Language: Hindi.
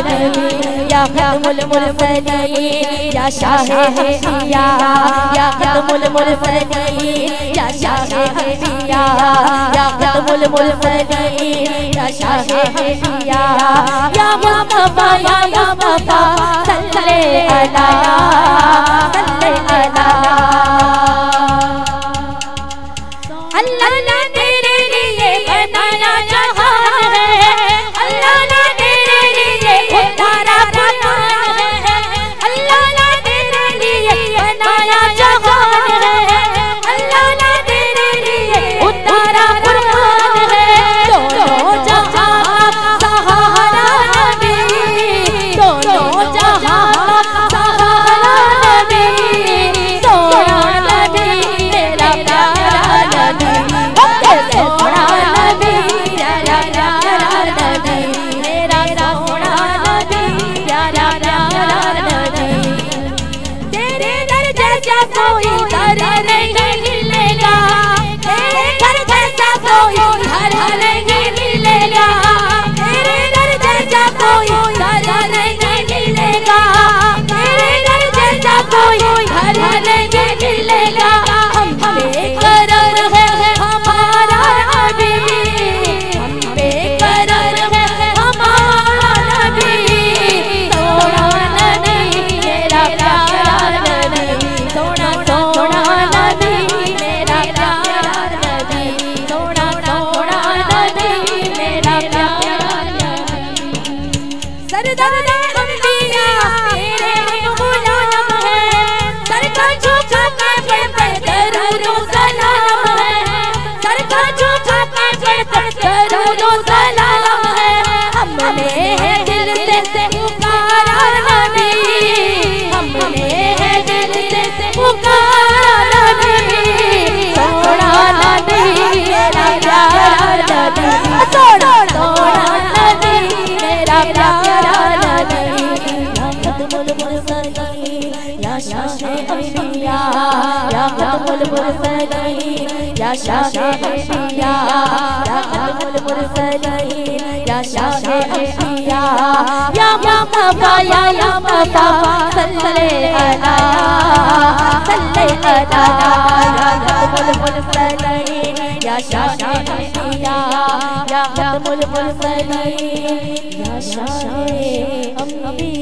नबी या खत्मुल मुरसलीन या शाहे अंबिया या खत्मुल मुरसलीन या शाहे अंबिया या खत्मुल मुरसलीन या शाहे अंबिया या मुस्तफा सल्ले अला अल्लाह ने तेरे लिए बनाया जहान है, अल्लाह ने तेरे लिए उतारा कुरान है, अल्लाह ने तेरे लिए बनाया जहान है, अल्लाह ने तेरे लिए उतारा कुरान है। दोनों जहां सहारा नबी, दोनों जहां सहारा नबी, सोना नबी तेरा प्यारा नबी, सोना नबी प्यारा प्यारा नबी, मेरा सोना नबी प्यारा प्यारा नबी। तेरे दर जैसा कोई दर नहीं मिलेगा, तेरे घर जैसा कोई घर नहीं मिलेगा, तेरे दर जैसा कोई दर नहीं मिलेगा, तेरे दर जैसा कोई घर नहीं मिलेगा। हम बेकरार है हमारा नबी, हम बेकरार है हमारा नबी, सोना नबी मेरा प्यारा नबी, सोना सोना नबी मेरा प्यारा नबी, सोना सोना नबी मेरा प्यारा नबी। सरदार अंबिया तेरे गुलाम है, सर का झुका के पढ़ते दरूद सलाम है, सर का झुका के पढ़ते दरूद सलाम है। हमने है दिल से पुकारा नबी, हमने है दिल से पुकारा नबी, सोना नबी मेरा प्यारा नबी, सोना सोना नबी मेरा प्यारा नबी। या खत्मुल मुरसलीन या शाहे अंबिया या खत्मुल मुरसलीन या शाहे अंबिया या खत्मुल मुरसलीन या शाहे अंबिया या मुस्तफा सल्ले अला या खत्मुल मुरसलीन या शाहे अंबिया या खत्मुल मुरसलीन या शाहे अंबिया।